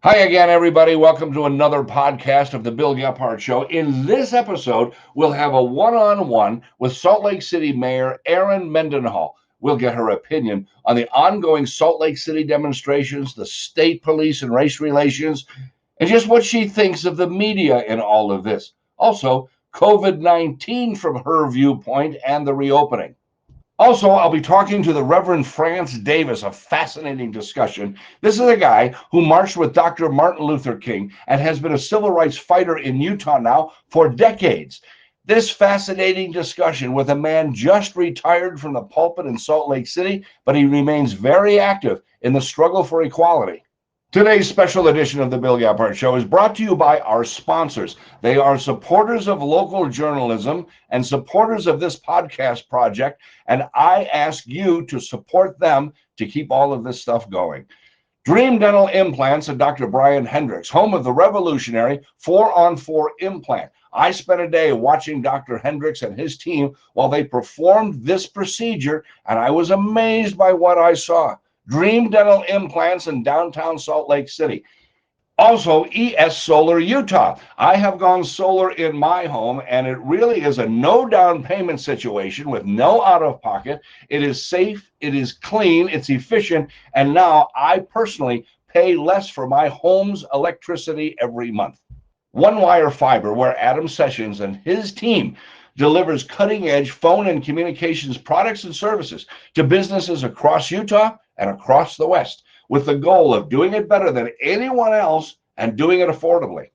Hi again, everybody. Welcome to another podcast of the Bill Gephardt Show. In this episode, we'll have a one-on-one with Salt Lake City Mayor Erin Mendenhall. We'll get her opinion on the ongoing Salt Lake City demonstrations, the state police and race relations, and just what she thinks of the media in all of this. Also, COVID-19 from her viewpoint and the reopening. Also, I'll be talking to the Reverend Franz, a fascinating discussion. This is a guy who marched with Dr. Martin Luther King and has been a civil rights fighter in Utah now for decades. This fascinating discussion with a man just retired from the pulpit in Salt Lake City, but he remains very active in the struggle for equality. Today's special edition of the Bill Gephardt Show is brought to you by our sponsors. They are supporters of local journalism and supporters of this podcast project, and I ask you to support them to keep all of this stuff going. Dream Dental Implants and Dr. Brian Hendricks, home of the revolutionary 4-on-4 implant. I spent a day watching Dr. Hendricks and his team while they performed this procedure, and I was amazed by what I saw. Dream Dental Implants in downtown Salt Lake City. Also, ES Solar Utah. I have gone solar in my home, and it really is a no down payment situation with no out of pocket. It is safe, it is clean, it's efficient, and now I personally pay less for my home's electricity every month. One Wire Fiber, where Adam Sessions and his team delivers cutting-edge phone and communications products and services to businesses across Utah and across the West, with the goal of doing it better than anyone else and doing it affordably.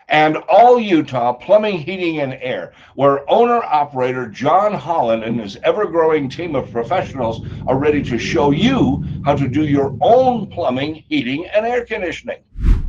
And All Utah Plumbing, Heating, and Air, where owner-operator John Holland and his ever-growing team of professionals are ready to show you how to do your own plumbing, heating, and air conditioning.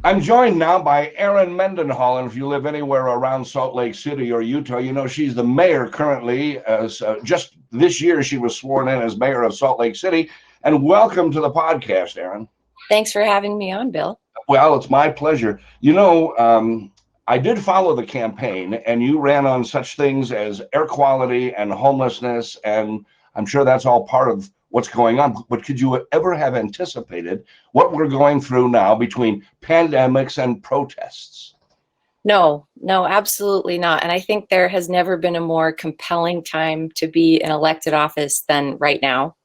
I'm joined now by Erin Mendenhall, and if you live anywhere around Salt Lake City or Utah, you know she's the mayor currently. As just this year, she was sworn in as mayor of Salt Lake City. And welcome to the podcast, Erin. Thanks for having me on, Bill. Well, it's my pleasure. I did follow the campaign, and you ran on such things as air quality and homelessness, and I'm sure that's all part of what's going on. But could you ever have anticipated what we're going through now between pandemics and protests? No, absolutely not. And I think there has never been a more compelling time to be in elected office than right now.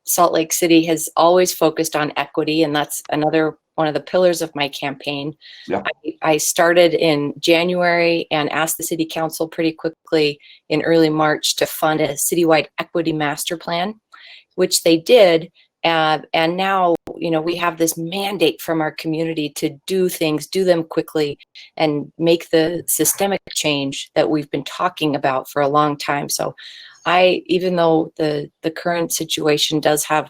Salt Lake City has always focused on equity, and that's another one of the pillars of my campaign. Yeah. I started in January and asked the city council pretty quickly in early March to fund a citywide equity master plan, which they did. And now, we have this mandate from our community to do things, do them quickly, and make the systemic change that we've been talking about for a long time. So even though the current situation does have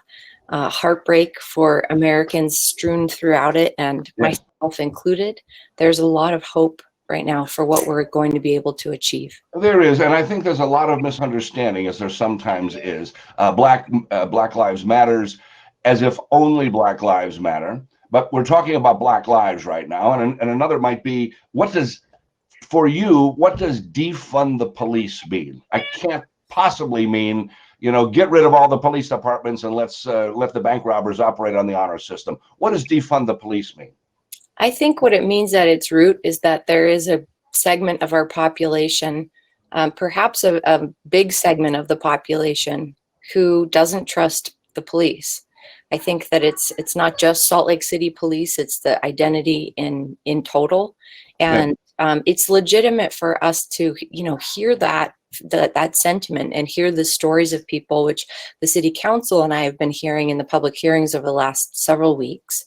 heartbreak for Americans strewn throughout it, and myself included, there's a lot of hope right now for what we're going to be able to achieve. There is, and I think there's a lot of misunderstanding, as there sometimes is. Black Lives Matters, as if only Black Lives matter. But we're talking about Black lives right now, and another might be, what does defund the police mean? I can't possibly mean, get rid of all the police departments and let the bank robbers operate on the honor system. What does defund the police mean? I think what it means at its root is that there is a segment of our population, perhaps a big segment of the population, who doesn't trust the police. I think that it's not just Salt Lake City police, it's the identity in total. And it's legitimate for us to, hear that sentiment and hear the stories of people, which the city council and I have been hearing in the public hearings over the last several weeks.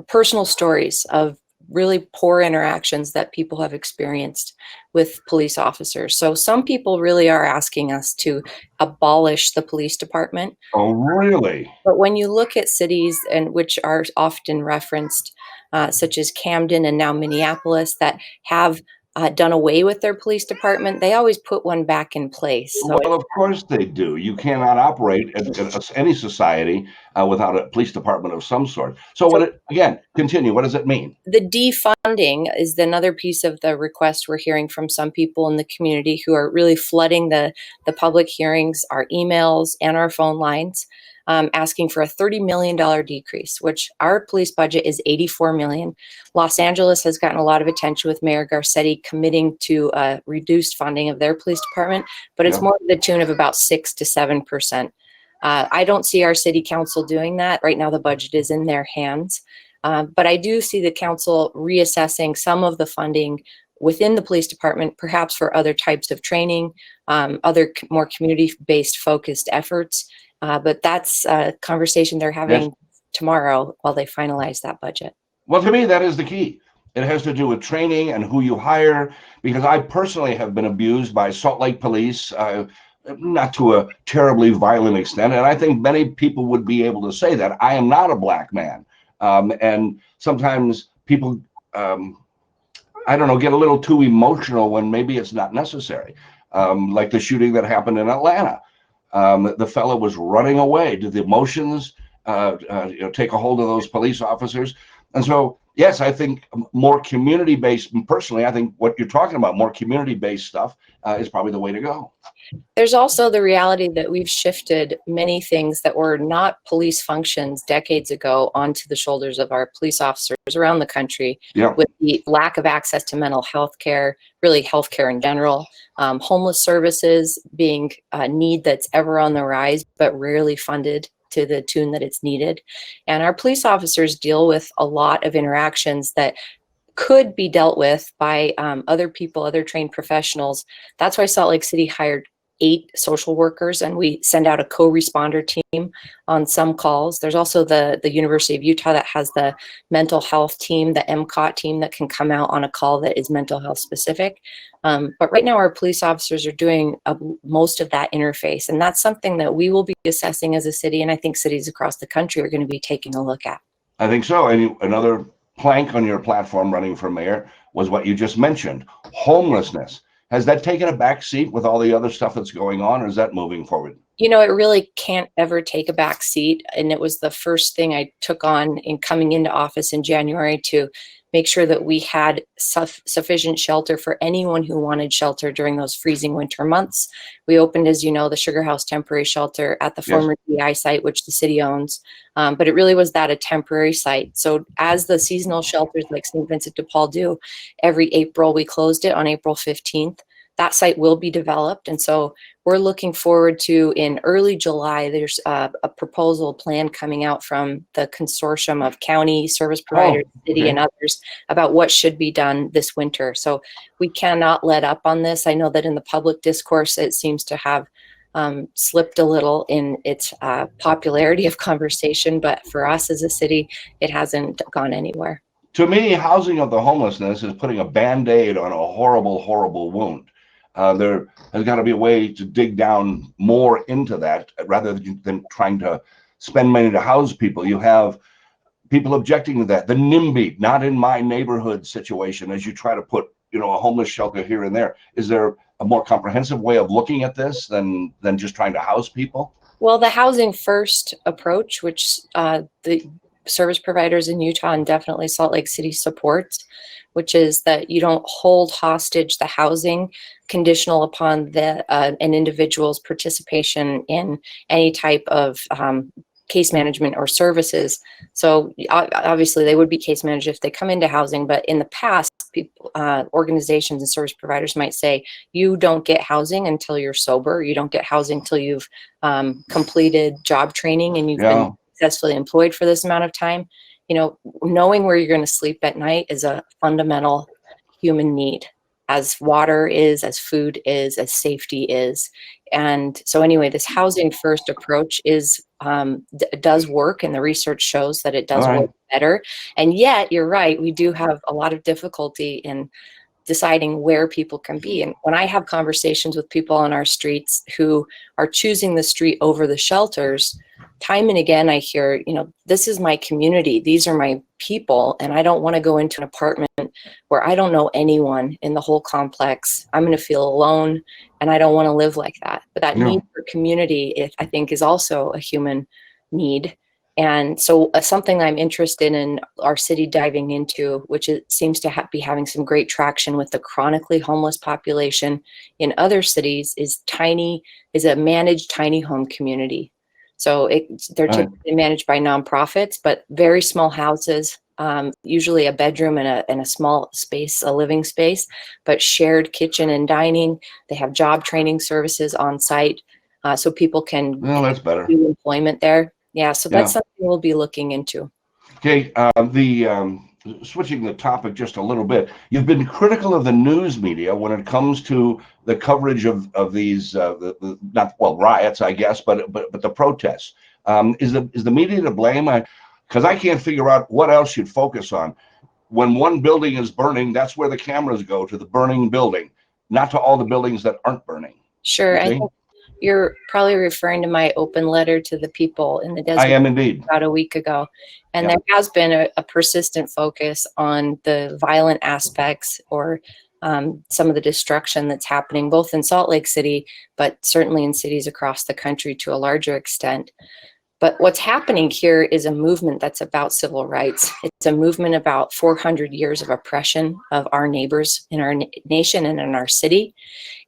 Personal stories of really poor interactions that people have experienced with police officers. So some people really are asking us to abolish the police department. Oh, really? But when you look at cities, and which are often referenced, such as Camden and now Minneapolis, that have done away with their police department, they always put one back in place. So well, of course they do. You cannot operate any society without a police department of some sort. So continue. What does it mean? The defunding is another piece of the request we're hearing from some people in the community who are really flooding the public hearings, our emails, and our phone lines. asking for a $30 million decrease, which our police budget is $84 million. Los Angeles has gotten a lot of attention with Mayor Garcetti committing to reduced funding of their police department, but it's more to the tune of about 6 to 7%. I don't see our city council doing that. Right now, the budget is in their hands. But I do see the council reassessing some of the funding within the police department, perhaps for other types of training, other more community-based focused efforts. But that's a conversation they're having tomorrow while they finalize that budget. Well, to me, that is the key. It has to do with training and who you hire, because I personally have been abused by Salt Lake police, not to a terribly violent extent. And I think many people would be able to say that. I am not a black man. And sometimes people, I don't know, get a little too emotional when maybe it's not necessary. Like the shooting that happened in Atlanta. The fellow was running away. Did the emotions take a hold of those police officers? And so, yes, I think more community-based, personally, I think what you're talking about, more community-based stuff is probably the way to go. There's also the reality that we've shifted many things that were not police functions decades ago onto the shoulders of our police officers around the country, with the lack of access to mental health care, really health care in general, homeless services being a need that's ever on the rise, but rarely funded to the tune that it's needed. And our police officers deal with a lot of interactions that could be dealt with by other people, other trained professionals. That's why Salt Lake City hired 8 social workers, and we send out a co-responder team on some calls. There's also the University of Utah that has the mental health team, the MCOT team that can come out on a call that is mental health specific. But right now our police officers are doing most of that interface, and that's something that we will be assessing as a city, and I think cities across the country are going to be taking a look at. I think so. And another plank on your platform running for mayor was what you just mentioned, homelessness. Has that taken a back seat with all the other stuff that's going on, or is that moving forward? You know, it really can't ever take a back seat. And it was the first thing I took on in coming into office in January, to make sure that we had sufficient shelter for anyone who wanted shelter during those freezing winter months. We opened, as you know, the Sugar House temporary shelter at the former DI site, which the city owns. But it really was that, a temporary site. So as the seasonal shelters like St. Vincent de Paul do, every April we closed it on April 15th. That site will be developed. And so we're looking forward to, in early July, there's a proposal plan coming out from the consortium of county service providers, city and others, about what should be done this winter. So we cannot let up on this. I know that in the public discourse, it seems to have slipped a little in its popularity of conversation, but for us as a city, it hasn't gone anywhere. To me, housing of the homelessness is putting a Band-Aid on a horrible, horrible wound. There has got to be a way to dig down more into that, rather than trying to spend money to house people. You have people objecting to that. The NIMBY, not in my neighborhood situation, as you try to put, a homeless shelter here and there. Is there a more comprehensive way of looking at this than just trying to house people? Well, the housing first approach, which the service providers in Utah and definitely Salt Lake City supports, which is that you don't hold hostage the housing conditional upon an individual's participation in any type of case management or services. So obviously they would be case managed if they come into housing, but in the past, people, organizations and service providers might say, you don't get housing until you're sober. You don't get housing until you've completed job training and you've been successfully employed for this amount of time. Knowing where you're going to sleep at night is a fundamental human need, as water is, as food is, as safety is. And so anyway, this housing first approach does work, and the research shows that it does work better. And yet, you're right, we do have a lot of difficulty in deciding where people can be. And when I have conversations with people on our streets who are choosing the street over the shelters, time and again, I hear, this is my community. These are my people. And I don't want to go into an apartment where I don't know anyone in the whole complex. I'm going to feel alone, and I don't want to live like that. But that need for community, I think, is also a human need. And so something I'm interested in our city diving into, which it seems to be having some great traction with the chronically homeless population in other cities, is a managed tiny home community. So they're Right. typically managed by nonprofits, but very small houses, usually a bedroom and a small space, a living space, but shared kitchen and dining. They have job training services on site, so people can Well, that's better. do employment there. Yeah, so Yeah. that's something we'll be looking into. Okay, switching the topic just a little bit, you've been critical of the news media when it comes to the coverage of these not, well, riots, I guess, but the protests. Is the media to blame? Because I can't figure out what else you'd focus on. When one building is burning, that's where the cameras go, to the burning building, not to all the buildings that aren't burning. Sure, I think you're probably referring to my open letter to the people in the desert. I am indeed. About a week ago. And there has been a persistent focus on the violent aspects or some of the destruction that's happening both in Salt Lake City, but certainly in cities across the country to a larger extent. But what's happening here is a movement that's about civil rights. It's a movement about 400 years of oppression of our neighbors in our nation and in our city.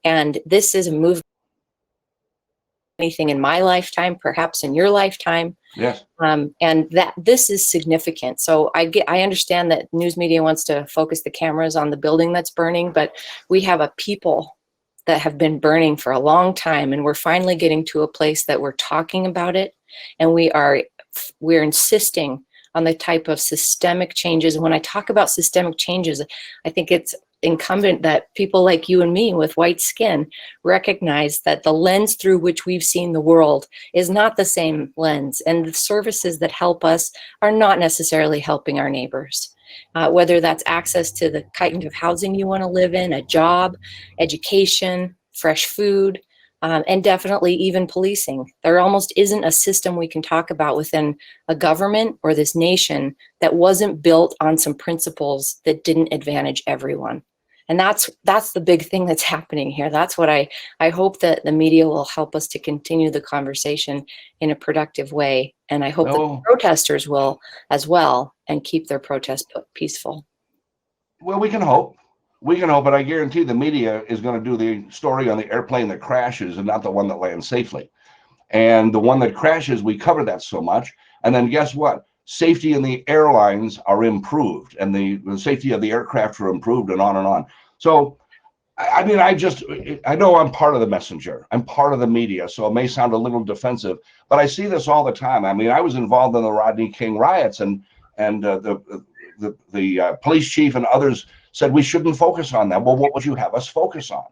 And this is a movement, anything in my lifetime, perhaps in your lifetime. Yes. And that this is significant. So I understand that news media wants to focus the cameras on the building that's burning, but we have a people that have been burning for a long time, and we're finally getting to a place that we're talking about it, and we're insisting on the type of systemic changes. And when I talk about systemic changes, I think it's incumbent that people like you and me with white skin recognize that the lens through which we've seen the world is not the same lens, and the services that help us are not necessarily helping our neighbors. Whether that's access to the kind of housing you want to live in, a job, education, fresh food, and definitely even policing. There almost isn't a system we can talk about within a government or this nation that wasn't built on some principles that didn't advantage everyone. And that's the big thing that's happening here. That's what I hope that the media will help us to continue the conversation in a productive way. And I hope that the protesters will as well and keep their protest peaceful. Well, we can hope. We can hope, but I guarantee the media is going to do the story on the airplane that crashes and not the one that lands safely. And the one that crashes, we cover that so much. And then guess what? Safety in the airlines are improved, and the safety of the aircraft are improved, and on and on. So, I mean, I know I'm part of the messenger. I'm part of the media, so it may sound a little defensive, but I see this all the time. I mean, I was involved in the Rodney King riots, and the police chief and others said we shouldn't focus on that. Well, what would you have us focus on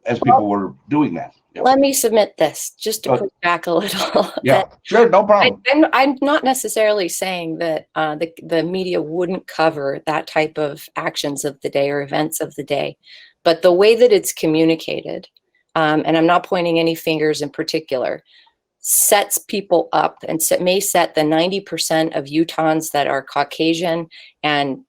as people were doing that? Yeah. Let me submit this just to push back a little. Yeah, sure, no problem. I'm not necessarily saying that the media wouldn't cover that type of actions of the day or events of the day, but the way that it's communicated, and I'm not pointing any fingers in particular, sets people up and may set the 90% of Utahns that are Caucasian and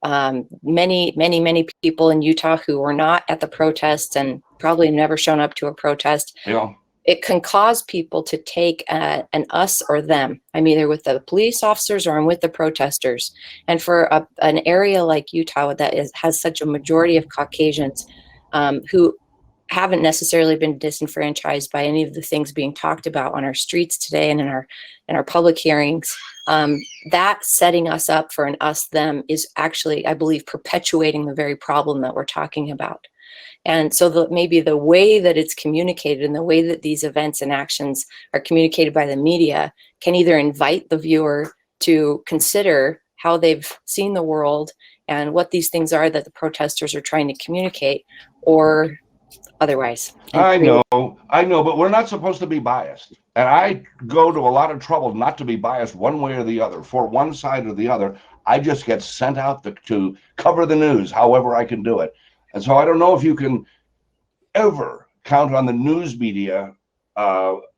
many people in Utah who were not at the protests and probably never shown up to a protest. Yeah. It can cause people to take an us or them. I'm either with the police officers or I'm with the protesters. And for an area like Utah that has such a majority of Caucasians who haven't necessarily been disenfranchised by any of the things being talked about on our streets today and in our public hearings, that setting us up for an us them is actually, I believe, perpetuating the very problem that we're talking about. And so maybe the way that it's communicated and the way that these events and actions are communicated by the media can either invite the viewer to consider how they've seen the world and what these things are that the protesters are trying to communicate, or otherwise. I know, but we're not supposed to be biased. And I go to a lot of trouble not to be biased one way or the other, for one side or the other. I just get sent out to cover the news however I can do it. And so I don't know if you can ever count on the news media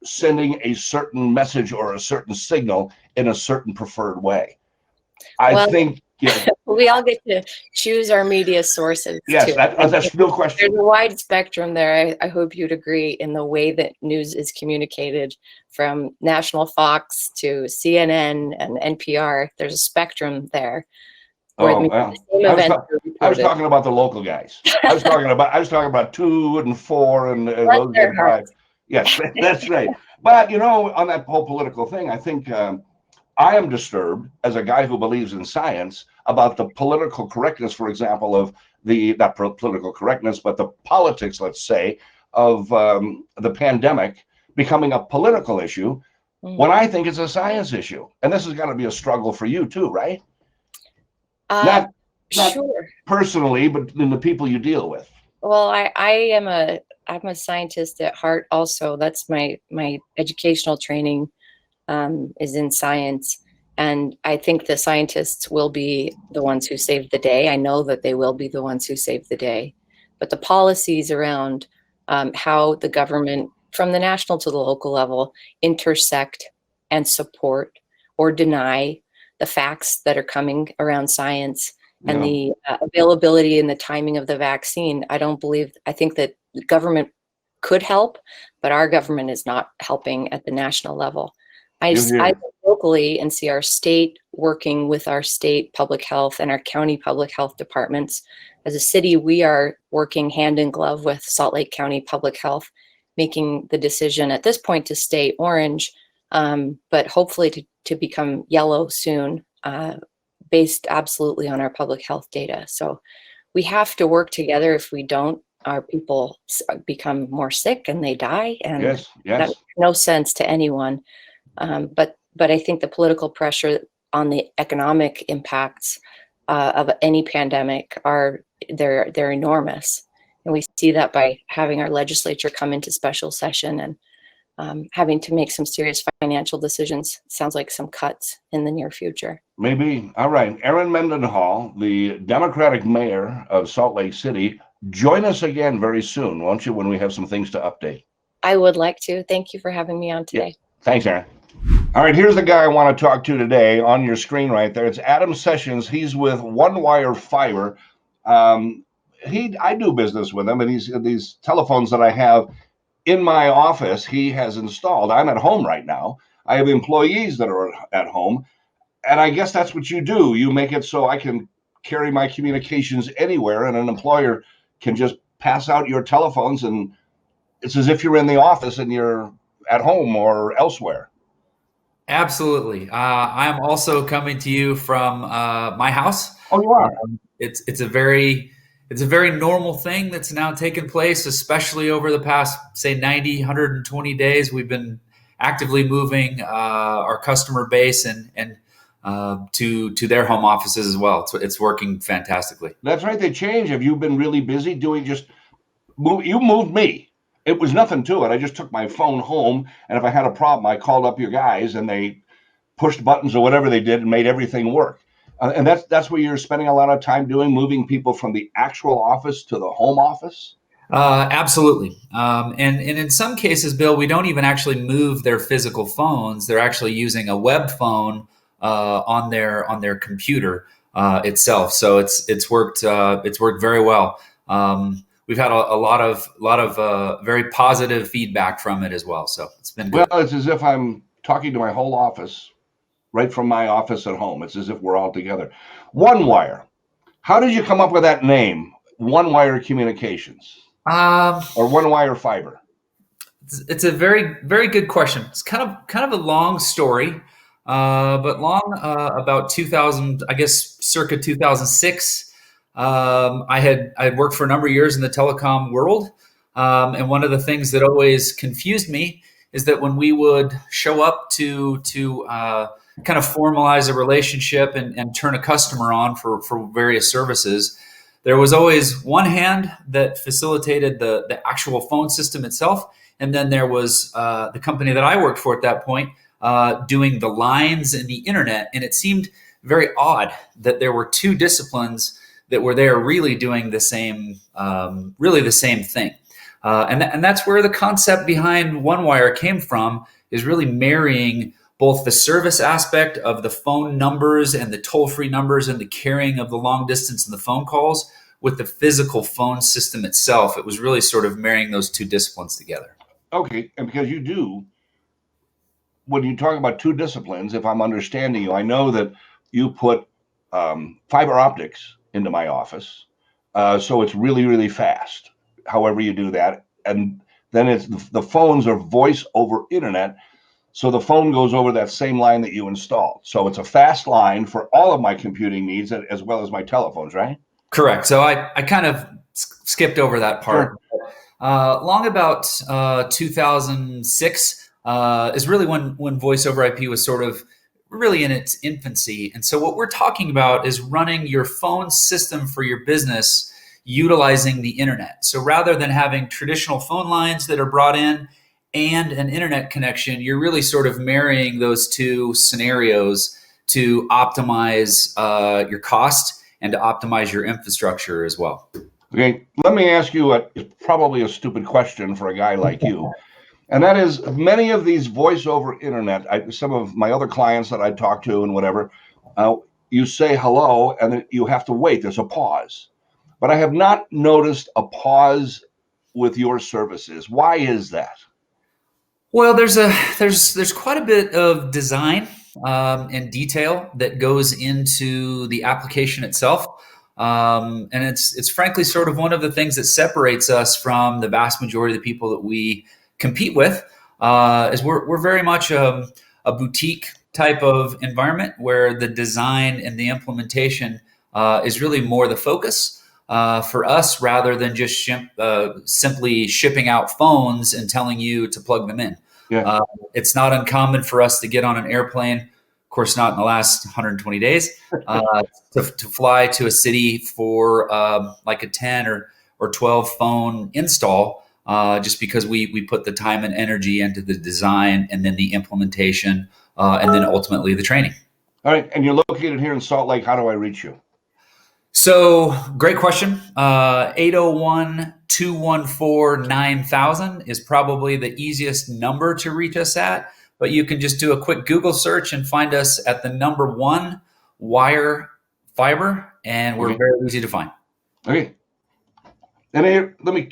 sending a certain message or a certain signal in a certain preferred way. I think we all get to choose our media sources. Yes, that's no question. There's a wide spectrum there. I hope you'd agree in the way that news is communicated, from National Fox to CNN and NPR. There's a spectrum there. Oh, well, I was talking about the local guys. I was talking about 2 and 4 and those 5. Yes, that's right. But, on that whole political thing, I think I am disturbed as a guy who believes in science about the political correctness, for example, of not political correctness, but the politics, let's say, of the pandemic becoming a political issue when I think it's a science issue. And this has got to be a struggle for you too, right? Not Sure. personally, but in the people you deal with. Well, I'm a scientist at heart also. That's my educational training is in science. And I think the scientists will be the ones who save the day. I know that they will be the ones who save the day. But the policies around how the government, from the national to the local level, intersect and support or deny the facts that are coming around science and the availability and the timing of the vaccine, I think that government could help, but our government is not helping at the national level. I look locally and see our state working with our state public health and our county public health departments. As a city, we are working hand in glove with Salt Lake County Public Health, making the decision at this point to stay orange, but hopefully to become yellow soon, based absolutely on our public health data. So we have to work together. If we don't, our people become more sick and they die, and yes. that makes no sense to anyone. But I think the political pressure on the economic impacts of any pandemic they're enormous, and we see that by having our legislature come into special session and having to make some serious financial decisions. Sounds like some cuts in the near future. Maybe. All right. Erin Mendenhall, the Democratic mayor of Salt Lake City. Join us again very soon, won't you, when we have some things to update? I would like to. Thank you for having me on today. Yeah. Thanks, Erin. All right, here's the guy I want to talk to today on your screen right there. It's Adam Sessions. He's with One Wire Fiber. I do business with him, and these telephones that I have in my office, he has installed. I'm at home right now. I have employees that are at home, and I guess that's what you do. You make it so I can carry my communications anywhere, and an employer can just pass out your telephones, and it's as if you're in the office and you're at home or elsewhere. Absolutely. I'm also coming to you from my house. Oh, you are? It's a very normal thing that's now taken place, especially over the past, say, 90, 120 days. We've been actively moving our customer base and to their home offices as well. It's working fantastically. That's right. They change. Have you been really busy doing you moved me? It was nothing to it. I just took my phone home, and if I had a problem, I called up your guys, and they pushed buttons or whatever they did and made everything work. And that's what you're spending a lot of time doing, moving people from the actual office to the home office? Absolutely. And in some cases, Bill, we don't even actually move their physical phones. They're actually using a web phone on their computer itself. So it's worked very well. We've had a lot of very positive feedback from it as well. So it's been good. Well, it's as if I'm talking to my whole office right from my office at home. It's as if we're all together. One Wire. How did you come up with that name? One Wire Communications or One Wire Fiber? It's a very, very good question. It's kind of a long story, but long about 2000, I guess, circa 2006. I had worked for a number of years in the telecom world. And one of the things that always confused me is that when we would show up to kind of formalize a relationship and turn a customer on for various services, there was always one hand that facilitated the actual phone system itself. And then there was the company that I worked for at that point doing the lines and the internet. And it seemed very odd that there were two disciplines that were there really doing the same thing. And that's where the concept behind One Wire came from, is really marrying both the service aspect of the phone numbers and the toll-free numbers and the carrying of the long distance and the phone calls with the physical phone system itself. It was really sort of marrying those two disciplines together. Okay, and because you do, when you talk about two disciplines, if I'm understanding you, I know that you put fiber optics into my office, so it's really, really fast. However you do that, and then the phones are voice over internet. So the phone goes over that same line that you installed. So it's a fast line for all of my computing needs as well as my telephones, right? Correct. So I kind of skipped over that part. Sure. Long about 2006 is really when voice over IP was sort of really in its infancy. And so what we're talking about is running your phone system for your business utilizing the internet. So rather than having traditional phone lines that are brought in and an internet connection, you're really sort of marrying those two scenarios to optimize your cost and to optimize your infrastructure as well. Okay, let me ask you probably a stupid question for a guy like you. And that is, many of these voice over internet, some of my other clients that I talk to and whatever, you say hello and then you have to wait. There's a pause. But I have not noticed a pause with your services. Why is that? Well, there's quite a bit of design and detail that goes into the application itself. And it's frankly sort of one of the things that separates us from the vast majority of the people that we compete with, is we're very much a boutique type of environment where the design and the implementation is really more the focus for us, rather than just simply shipping out phones and telling you to plug them in. Yeah. It's not uncommon for us to get on an airplane, of course not in the last 120 days, to fly to a city for like a 10 or 12 phone install, just because we put the time and energy into the design and then the implementation and then ultimately the training. All right. And you're located here in Salt Lake. How do I reach you? So great question. 801-214-9000 is probably the easiest number to reach us at, but you can just do a quick Google search and find us at the number 1 Wire Fiber, and we're very easy to find. Okay. And let me,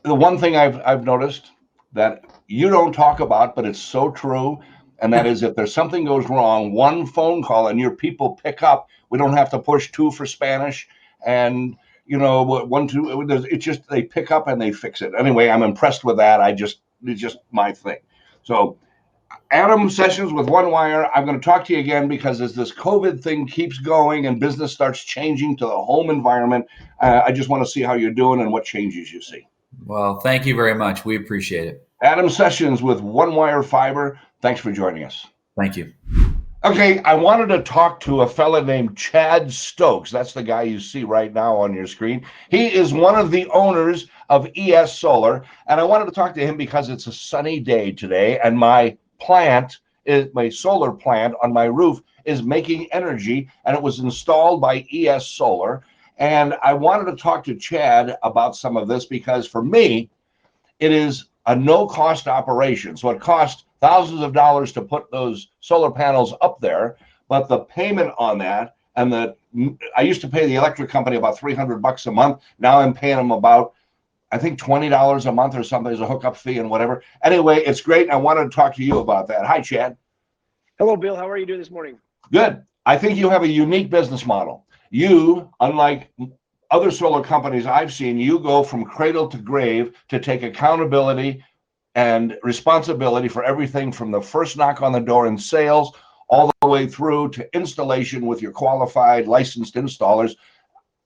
the one thing I've noticed that you don't talk about, but it's so true, and that is if there's something goes wrong, one phone call and your people pick up. We don't have to push 2 for Spanish, and 1, 2. It's just they pick up and they fix it. Anyway, I'm impressed with that. It's just my thing. So, Adam Sessions with One Wire. I'm going to talk to you again because as this COVID thing keeps going and business starts changing to the home environment, I just want to see how you're doing and what changes you see. Well, thank you very much. We appreciate it. Adam Sessions with One Wire Fiber. Thanks for joining us. Thank you. Okay, I wanted to talk to a fella named Chad Stokes. That's the guy you see right now on your screen. He is one of the owners of ES Solar, and I wanted to talk to him because it's a sunny day today, and my solar plant on my roof is making energy, and it was installed by ES Solar. And I wanted to talk to Chad about some of this because for me, it is a no-cost operation. So it costs thousands of dollars to put those solar panels up there, but the payment on that, and I used to pay the electric company about $300 a month. Now I'm paying them about, I think, $20 a month or something. There's a hookup fee and whatever. Anyway, it's great. I wanted to talk to you about that. Hi, Chad. Hello, Bill. How are you doing this morning? Good. I think you have a unique business model. You, unlike other solar companies I've seen, you go from cradle to grave to take accountability and responsibility for everything from the first knock on the door in sales all the way through to installation with your qualified licensed installers,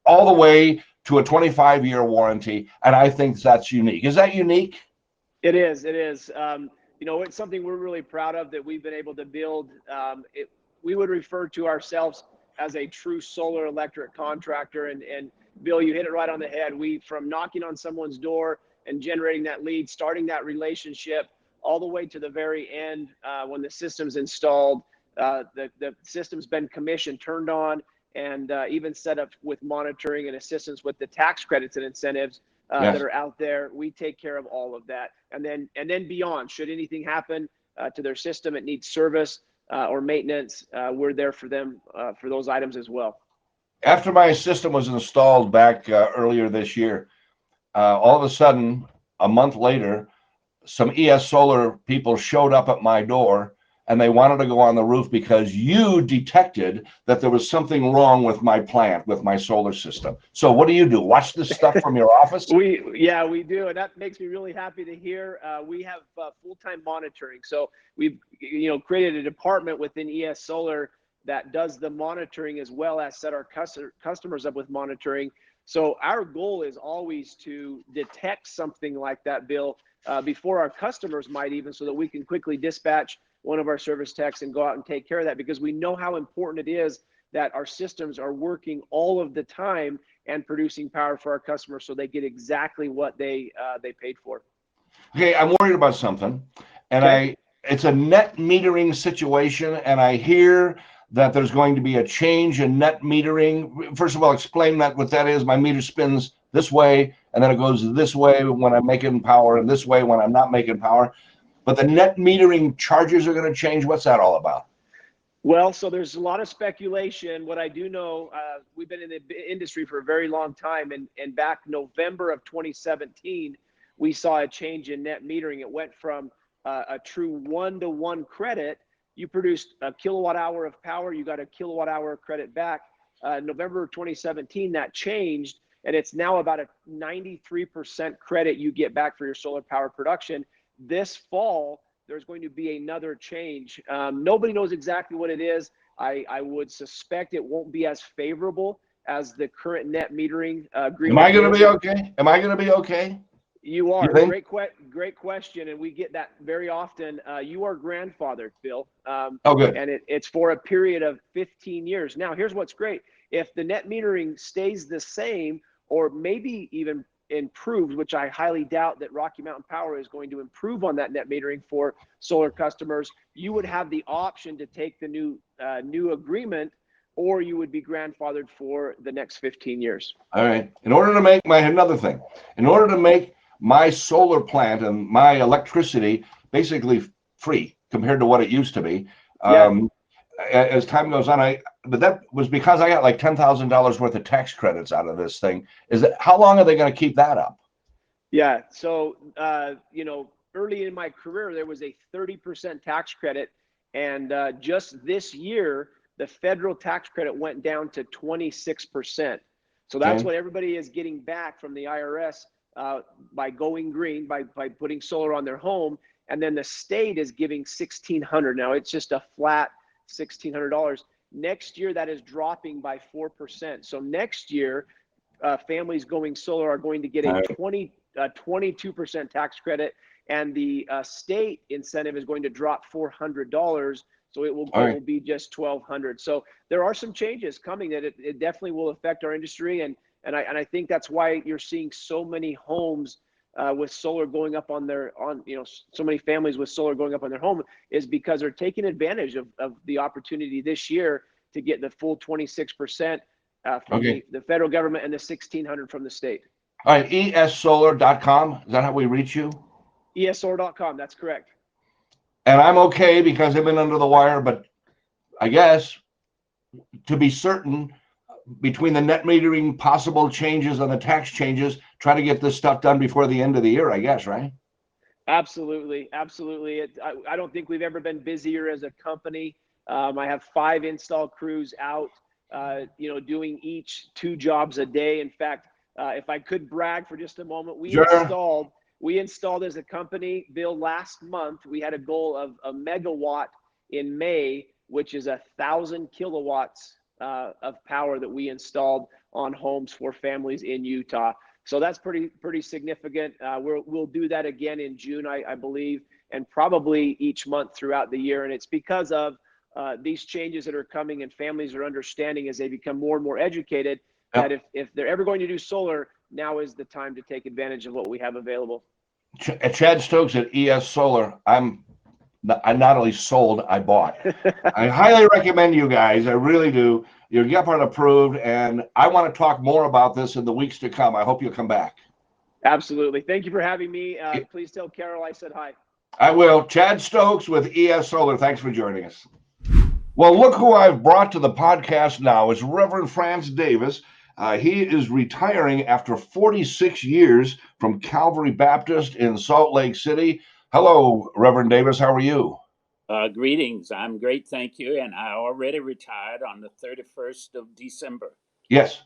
all the way to a 25-year warranty. And I think that's unique. Is that unique? It is. It is. It's something we're really proud of that we've been able to build. We would refer to ourselves as a true solar electric contractor. And Bill, you hit it right on the head. From knocking on someone's door and generating that lead, starting that relationship, all the way to the very end, when the system's installed, the system's been commissioned, turned on, and even set up with monitoring and assistance with the tax credits and incentives that are out there. We take care of all of that, and then beyond. Should anything happen to their system, it needs service or maintenance, we're there for them for those items as well. After my system was installed back earlier this year, all of a sudden, a month later, some ES Solar people showed up at my door and they wanted to go on the roof because you detected that there was something wrong with my plant, with my solar system. So what do? Watch this stuff from your office? We do, and that makes me really happy to hear. We have full-time monitoring, so we've created a department within ES Solar that does the monitoring as well as set our customers up with monitoring. So our goal is always to detect something like that, Bill, before our customers might even, so that we can quickly dispatch one of our service techs and go out and take care of that, because we know how important it is that our systems are working all of the time and producing power for our customers so they get exactly what they paid for. Okay, I'm worried about something, and Okay. It's a net metering situation, and I hear that there's going to be a change in net metering. First of all, explain what that is. My meter spins this way, and then it goes this way when I'm making power, and this way when I'm not making power. But the net metering charges are going to change. What's that all about? Well, so there's a lot of speculation. What I do know, we've been in the industry for a very long time, and back November of 2017, we saw a change in net metering. It went from a true 1-to-1 credit. You produced a kilowatt hour of power, you got a kilowatt hour of credit back. November of 2017, that changed, and it's now about a 93% credit you get back for your solar power production. This fall, there's going to be another change. Nobody knows exactly what it is. I would suspect it won't be as favorable as the current net metering agreement. Am I going to be okay? Am I going to be okay? You are. You Great question, and we get that very often. You are grandfathered, Bill. Oh, good. And it's for a period of 15 years. Now, here's what's great. If the net metering stays the same, or maybe even improved, which I highly doubt that Rocky Mountain Power is going to improve on that net metering for solar customers, you would have the option to take the new agreement, or you would be grandfathered for the next 15 years. All right. In order to make my solar plant and my electricity basically free compared to what it used to be, as time goes on, but that was because I got like $10,000 worth of tax credits out of this thing. How long are they going to keep that up? Yeah. So, early in my career, there was a 30% tax credit. And just this year, the federal tax credit went down to 26%. So that's what everybody is getting back from the IRS by going green, by putting solar on their home. And then the state is giving $1,600. Now it's just a flat $1,600. Next year, that is dropping by 4%. So next year, families going solar are going to get a 22% tax credit, and the state incentive is going to drop $400. So it will be just $1,200. So there are some changes coming that it definitely will affect our industry, and I think that's why you're seeing so many homes with solar going up so many families with solar going up on their home, is because they're taking advantage of the opportunity this year to get the full 26% from the federal government and the $1,600 from the state. All right, essolar.com. Is that how we reach you? essolar.com. That's correct. And I'm okay because I've been under the wire, but I guess to be certain, between the net metering possible changes and the tax changes, try to get this stuff done before the end of the year, I guess, right? Absolutely. I don't think we've ever been busier as a company. I have 5 install crews out, doing each 2 jobs a day. In fact, if I could brag for just a moment, we installed as a company, Bill, last month, we had a goal of a megawatt in May, which is 1,000 kilowatts of power that we installed on homes for families in Utah. So that's pretty significant. We'll do that again in June, I believe, and probably each month throughout the year. And it's because of these changes that are coming, and families are understanding as they become more and more educated that if they're ever going to do solar, now is the time to take advantage of what we have available. Chad Stokes at ES Solar. I not only sold, I bought. I highly recommend you guys. I really do. You're Gephardt approved, and I want to talk more about this in the weeks to come. I hope you'll come back. Absolutely. Thank you for having me. Please tell Carol I said hi. I will. Chad Stokes with ES Solar. Thanks for joining us. Well, look who I've brought to the podcast now. It's Reverend Franz Davis. He is retiring after 46 years from Calvary Baptist in Salt Lake City. Hello, Reverend Davis. How are you? Greetings. I'm great, thank you. And I already retired on the 31st of December. Yes.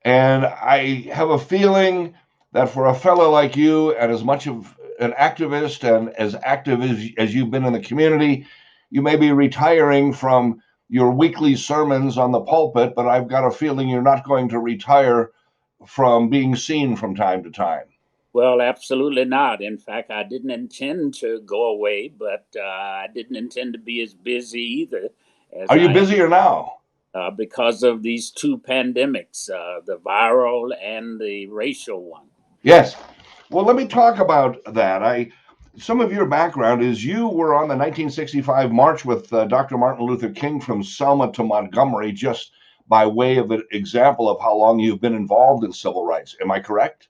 And I have a feeling that for a fellow like you, and as much of an activist and as active as you've been in the community, you may be retiring from your weekly sermons on the pulpit, but I've got a feeling you're not going to retire from being seen from time to time. Well, absolutely not. In fact, I didn't intend to go away, but I didn't intend to be as busy either. Are you busier now? Because of these two pandemics, the viral and the racial one. Yes. Well, let me talk about that. Some of your background is you were on the 1965 march with Dr. Martin Luther King from Selma to Montgomery, just by way of an example of how long you've been involved in civil rights. Am I correct?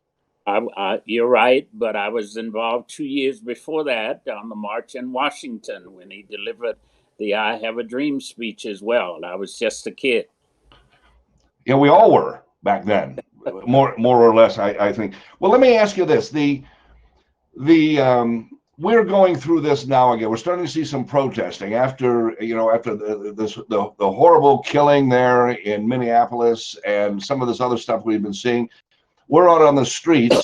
You're right, but I was involved 2 years before that on the march in Washington when he delivered the I Have a Dream speech as well. I was just a kid. Yeah, we all were back then, more or less, I think. Well, let me ask you this. We're going through this now again. We're starting to see some protesting after the horrible killing there in Minneapolis and some of this other stuff we've been seeing. We're out on the streets.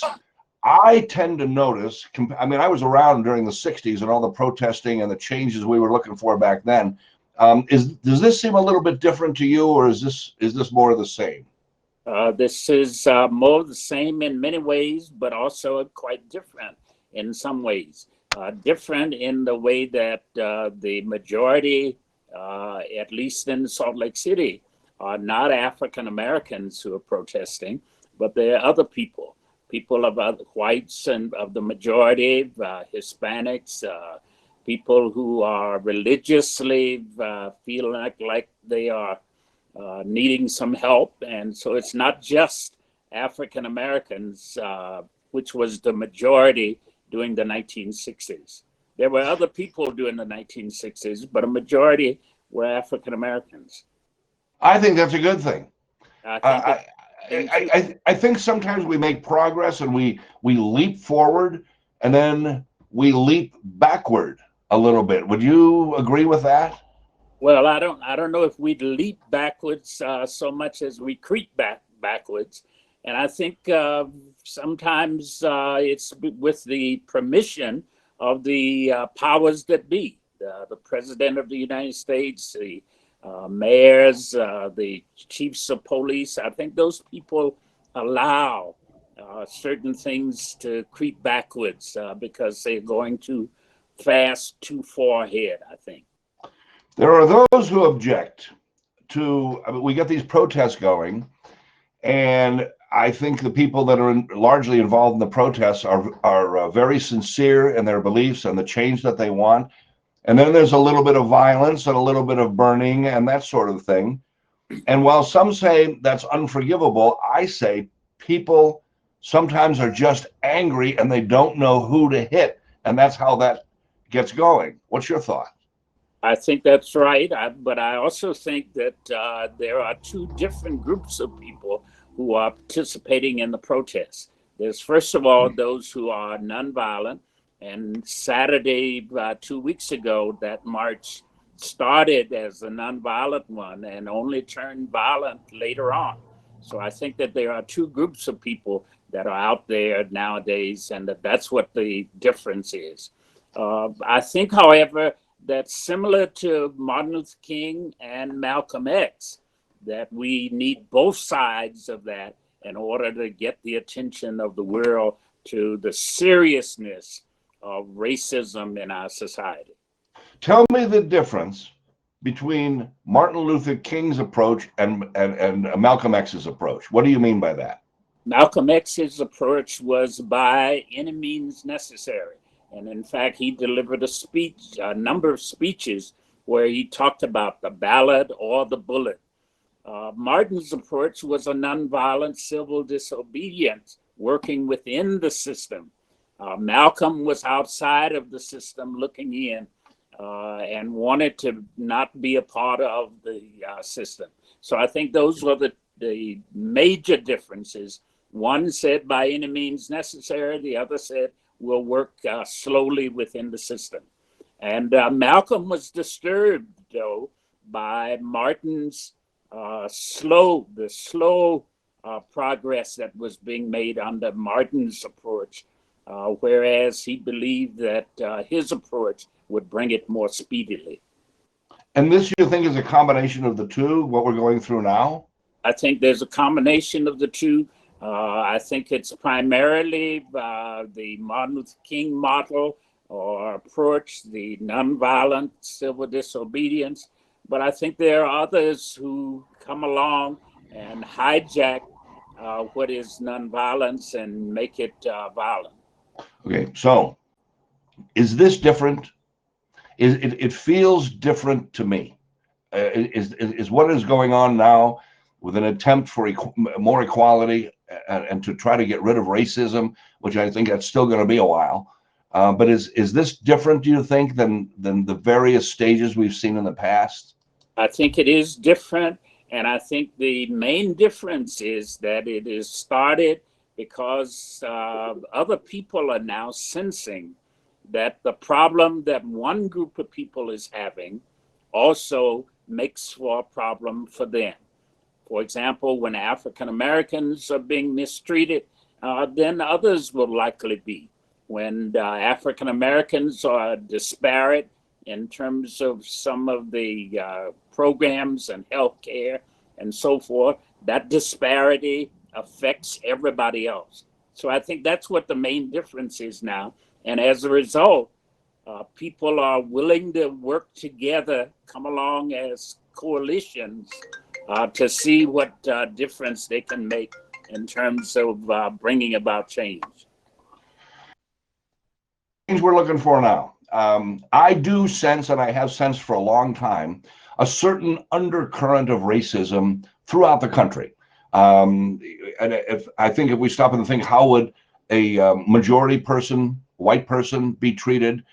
I tend to notice, I mean, I was around during the 60s and all the protesting and the changes we were looking for back then. Does this seem a little bit different to you, or is this more of the same? This is more of the same in many ways, but also quite different in some ways. Different in the way that the majority, at least in Salt Lake City, are not African Americans who are protesting, but there are other people of other whites and of the majority, Hispanics, people who are religiously feel like they are needing some help. And so it's not just African Americans, which was the majority during the 1960s. There were other people during the 1960s, but a majority were African Americans. I think that's a good thing. I think sometimes we make progress and we leap forward and then we leap backward a little bit. Would you agree with that? Well, I don't know if we'd leap backwards so much as we creep backwards. And I think sometimes it's with the permission of the powers that be, the President of the United States, the mayors, the chiefs of police. I think those people allow certain things to creep backwards because they're going too fast, too far ahead, I think. There are those who object to, we get these protests going, and I think the people that are largely involved in the protests are very sincere in their beliefs and the change that they want. And then there's a little bit of violence and a little bit of burning and that sort of thing. And while some say that's unforgivable, I say people sometimes are just angry and they don't know who to hit. And that's how that gets going. What's your thought? I think that's right. But I also think that there are two different groups of people who are participating in the protests. There's, first of all, those who are nonviolent. And Saturday, 2 weeks ago, that march started as a nonviolent one and only turned violent later on. So I think that there are two groups of people that are out there nowadays, and that's what the difference is. I think, however, that similar to Martin Luther King and Malcolm X, that we need both sides of that in order to get the attention of the world to the seriousness of racism in our society. Tell me the difference between Martin Luther King's approach and Malcolm X's approach. What do you mean by that? Malcolm X's approach was by any means necessary. And in fact, he delivered a number of speeches where he talked about the ballot or the bullet. Martin's approach was a nonviolent civil disobedience, working within the system. Malcolm was outside of the system looking in and wanted to not be a part of the system. So I think those were the major differences. One said by any means necessary, the other said we'll work slowly within the system. And Malcolm was disturbed, though, by Martin's slow progress that was being made under Martin's approach, whereas he believed that his approach would bring it more speedily. And this, you think, is a combination of the two, what we're going through now? I think there's a combination of the two. I think it's primarily the Martin Luther King model or approach, the nonviolent civil disobedience. But I think there are others who come along and hijack what is nonviolence and make it violent. Okay, so is this different? It feels different to me. Is what is going on now with an attempt for more equality and to try to get rid of racism, which I think that's still going to be a while. But is this different, do you think, than the various stages we've seen in the past? I think it is different. And I think the main difference is that it is started because other people are now sensing that the problem that one group of people is having also makes for a problem for them. For example, when African Americans are being mistreated, then others will likely be. When African Americans are disparate in terms of some of the programs and healthcare and so forth, that disparity affects everybody else. So I think that's what the main difference is now. And as a result, people are willing to work together, come along as coalitions to see what difference they can make in terms of bringing about change. Things we're looking for now. I do sense, and I have sensed for a long time, a certain undercurrent of racism throughout the country. And I think if we stop and think, how would a majority person, white person, be treated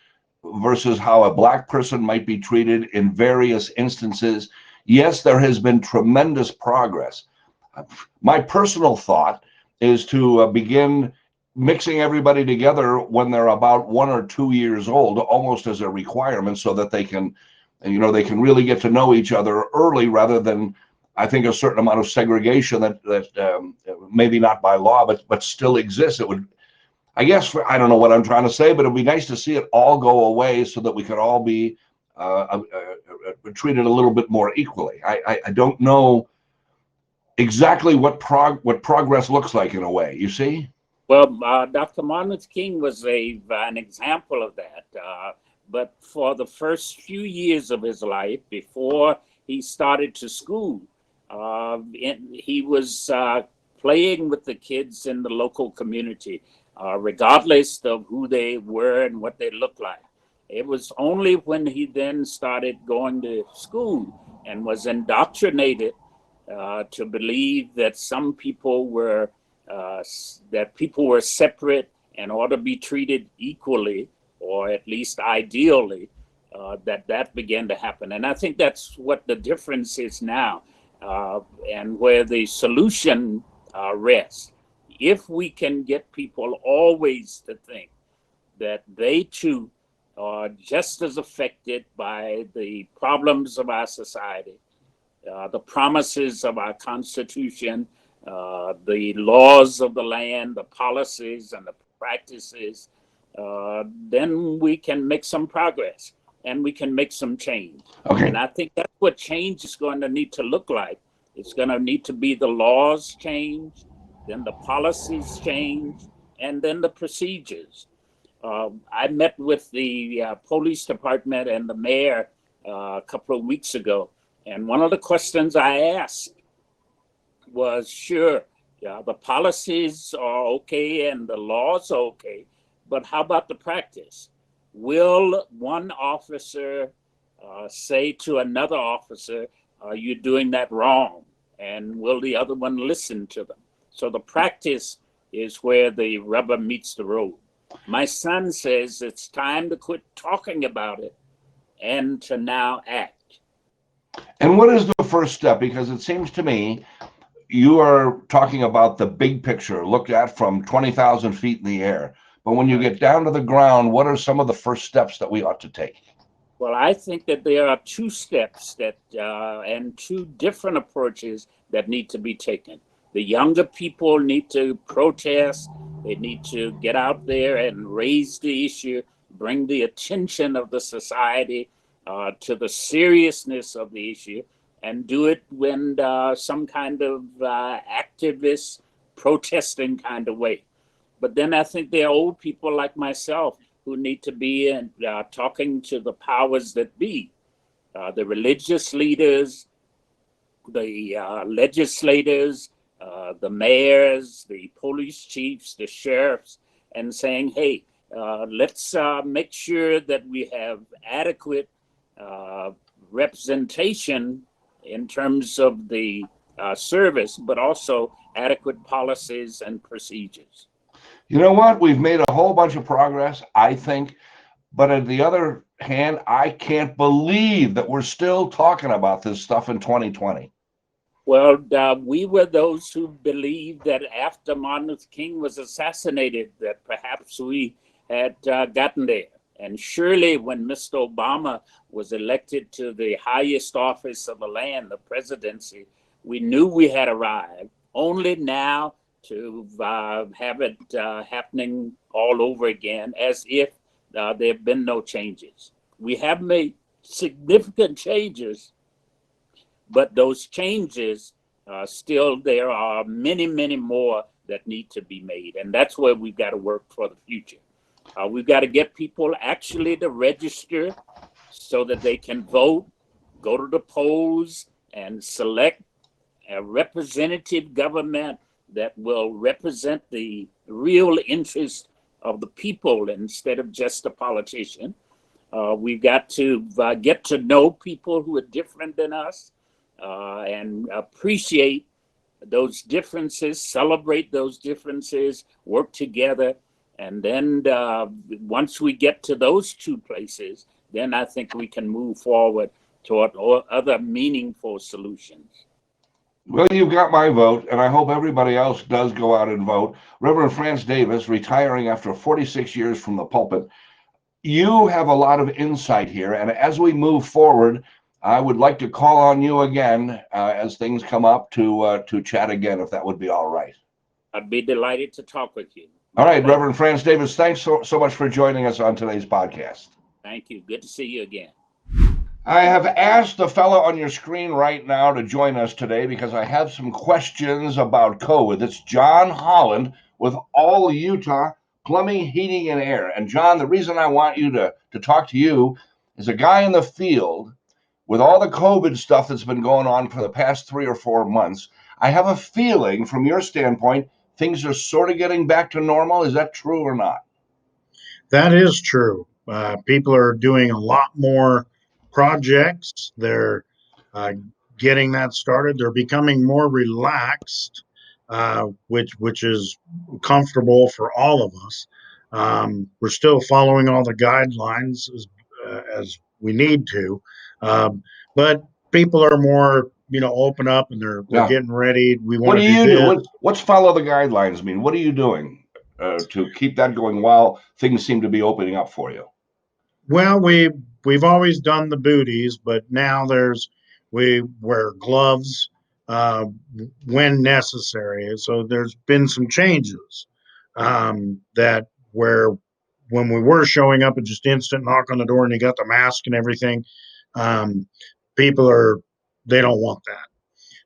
versus how a black person might be treated in various instances? Yes, there has been tremendous progress. My personal thought is to begin mixing everybody together when they're about 1 or 2 years old, almost as a requirement, so that they can really get to know each other early, rather than, I think, a certain amount of segregation that maybe not by law, but still exists. It would, I guess, I don't know what I'm trying to say, but it'd be nice to see it all go away so that we could all be treated a little bit more equally. I don't know exactly what progress looks like in a way, you see? Well, Dr. Martin Luther King was an example of that. But for the first few years of his life, before he started to school, he was playing with the kids in the local community, regardless of who they were and what they looked like. It was only when he then started going to school and was indoctrinated to believe that some people were separate and ought to be treated equally, or at least ideally, that began to happen. And I think that's what the difference is now, and where the solution rests. If we can get people always to think that they too are just as affected by the problems of our society, the promises of our Constitution, the laws of the land, the policies and the practices, then we can make some progress and we can make some change. Okay. And I think that's what change is going to need to look like. It's going to need to be the laws change, then the policies change, and then the procedures. I met with the police department and the mayor a couple of weeks ago, and one of the questions I asked was, sure, yeah, the policies are okay and the laws are okay, but how about the practice? Will one officer say to another officer, you're doing that wrong? And will the other one listen to them? So the practice is where the rubber meets the road. My son says it's time to quit talking about it and to now act. And what is the first step? Because it seems to me you are talking about the big picture looked at from 20,000 feet in the air. But when you get down to the ground, what are some of the first steps that we ought to take? Well, I think that there are two steps that and two different approaches that need to be taken. The younger people need to protest. They need to get out there and raise the issue, bring the attention of the society to the seriousness of the issue, and do it when some kind of activist protesting kind of way. But then I think there are old people like myself who need to be talking to the powers that be, the religious leaders, the legislators, the mayors, the police chiefs, the sheriffs, and saying, hey, let's make sure that we have adequate representation in terms of the service, but also adequate policies and procedures. You know what? We've made a whole bunch of progress, I think. But on the other hand, I can't believe that we're still talking about this stuff in 2020. Well, we were those who believed that after Martin Luther King was assassinated, that perhaps we had gotten there. And surely when Mr. Obama was elected to the highest office of the land, the presidency, we knew we had arrived. Only now to have it happening all over again as if there have been no changes. We have made significant changes, but those changes, still there are many, many more that need to be made. And that's where we've got to work for the future. We've got to get people actually to register so that they can vote, go to the polls, and select a representative government that will represent the real interest of the people instead of just a politician. We've got to get to know people who are different than us and appreciate those differences, celebrate those differences, work together. And then once we get to those two places, then I think we can move forward toward other meaningful solutions. Well, you've got my vote, and I hope everybody else does go out and vote. Reverend Franz Davis, retiring after 46 years from the pulpit. You have a lot of insight here, and as we move forward, I would like to call on you again as things come up to chat again, if that would be all right. I'd be delighted to talk with you. All right, Reverend Franz Davis, thanks so much for joining us on today's podcast. Thank you. Good to see you again. I have asked the fellow on your screen right now to join us today because I have some questions about COVID. It's John Holland with All Utah Plumbing, Heating, and Air. And John, the reason I want you to talk to you is a guy in the field with all the COVID stuff that's been going on for the past 3 or 4 months. I have a feeling from your standpoint, things are sort of getting back to normal. Is that true or not? That is true. People are doing a lot more projects. They're getting that started. They're becoming more relaxed, which is comfortable for all of us. We're still following all the guidelines as we need to, but people are more, open up and they're getting ready. We want to do this. What's follow the guidelines mean? What are you doing to keep that going while things seem to be opening up for you? Well, we've always done the booties, but now we wear gloves when necessary. So there's been some changes that where when we were showing up and just instant knock on the door and you got the mask and everything, people they don't want that.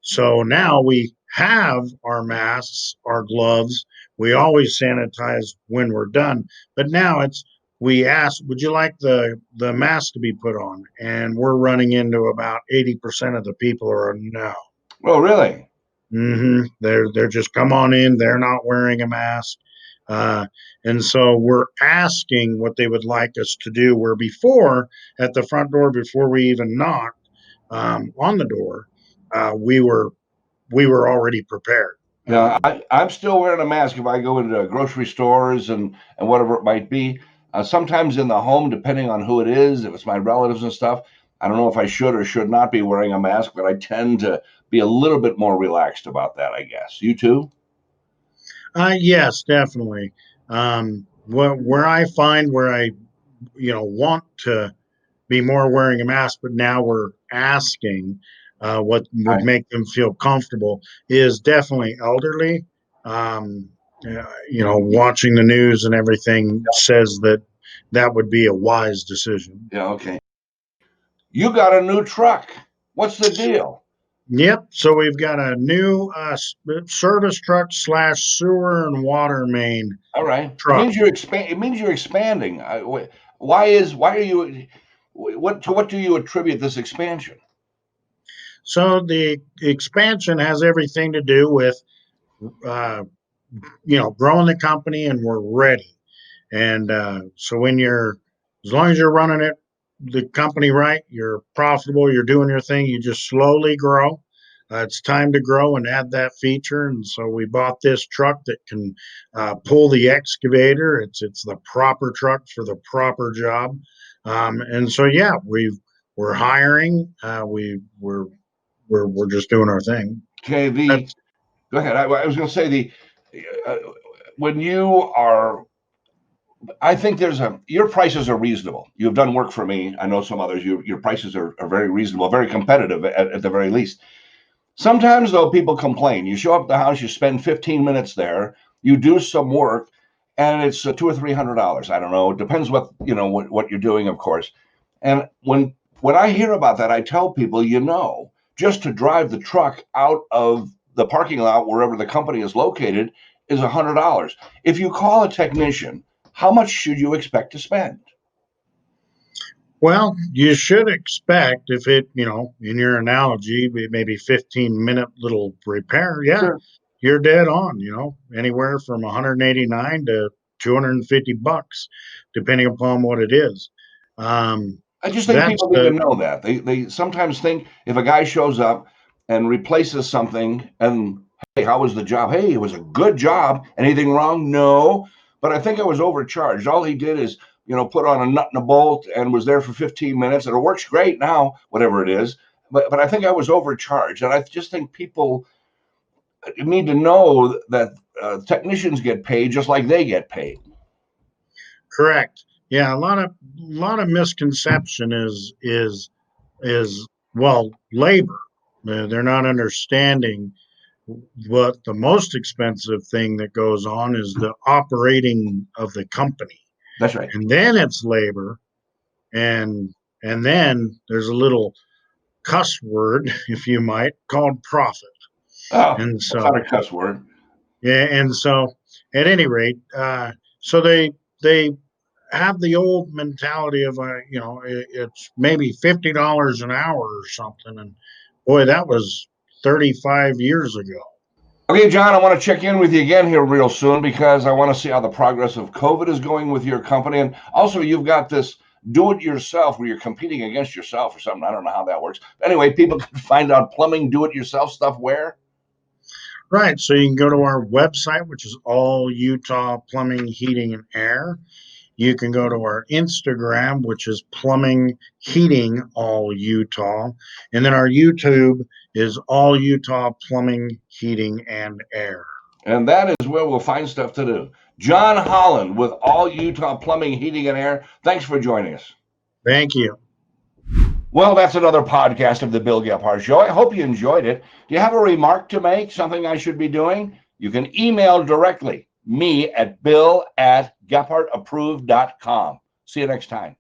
So now we have our masks, our gloves. We always sanitize when we're done, but now we ask, would you like the mask to be put on? And we're running into about 80% of the people are no. Oh, really? Mm-hmm. They're just come on in. They're not wearing a mask. And so we're asking what they would like us to do, where before at the front door, before we even knocked on the door, we were already prepared. Yeah, I'm still wearing a mask if I go into grocery stores and whatever it might be. Sometimes in the home, depending on who it is, if it's my relatives and stuff, I don't know if I should or should not be wearing a mask, but I tend to be a little bit more relaxed about that, I guess. You too? Yes, definitely. Where I find where I, want to be more wearing a mask, but now we're asking what would make them feel comfortable is definitely elderly. Watching the news and everything says that would be a wise decision. Yeah, okay. You got a new truck. What's the deal? Yep. So we've got a new service truck / sewer and water main. All right. Truck. It means you're expanding. What do you attribute this expansion? So the expansion has everything to do with, growing the company, and we're ready. And so as long as you're running the company right, you're profitable, you're doing your thing, you just slowly grow. It's time to grow and add that feature. And so we bought this truck that can pull the excavator. It's the proper truck for the proper job. And so, yeah, we're hiring. We're just doing our thing. Okay. Go ahead. I was going to say when you are, I think your prices are reasonable. You've done work for me. I know some others. Your prices are very reasonable, very competitive at the very least. Sometimes, though, people complain. You show up at the house, you spend 15 minutes there, you do some work, and it's $200 or $300. I don't know. It depends what you're doing, of course. And when I hear about that, I tell people, just to drive the truck out of the parking lot wherever the company is located is $100. If you call a technician, how much should you expect to spend? Well, you should expect, if it, in your analogy, maybe 15-minute little repair. Yeah, sure. You're dead on, anywhere from 189 to $250, depending upon what it is. I just think people need to know that. They sometimes think if a guy shows up and replaces something and, hey, how was the job? Hey, it was a good job. Anything wrong? No. But I think I was overcharged. All he did is, put on a nut and a bolt and was there for 15 minutes. And it works great now, whatever it is. But I think I was overcharged. And I just think people need to know that technicians get paid just like they get paid. Correct. Yeah, a lot of misconception is labor. They're not understanding what the most expensive thing that goes on is the operating of the company. That's right. And then it's labor, and then there's a little cuss word, if you might, called profit. Oh, and so, that's not a cuss word. Yeah, and so at any rate, so they have the old mentality of it's maybe $50 an hour or something, and boy, that was 35 years ago. Okay, John, I want to check in with you again here real soon because I want to see how the progress of COVID is going with your company, and also you've got this do-it-yourself where you're competing against yourself or something. I don't know how that works. But anyway, people can find out plumbing do-it-yourself stuff where? Right, so you can go to our website, which is All Utah Plumbing, Heating, and Air. You can go to our Instagram, which is Plumbing, Heating, All Utah. And then our YouTube is All Utah Plumbing, Heating, and Air. And that is where we'll find stuff to do. John Holland with All Utah Plumbing, Heating, and Air. Thanks for joining us. Thank you. Well, that's another podcast of the Bill Gephardt Show. I hope you enjoyed it. Do you have a remark to make, something I should be doing? You can email directly me at bill@gephardapproved.com. See you next time.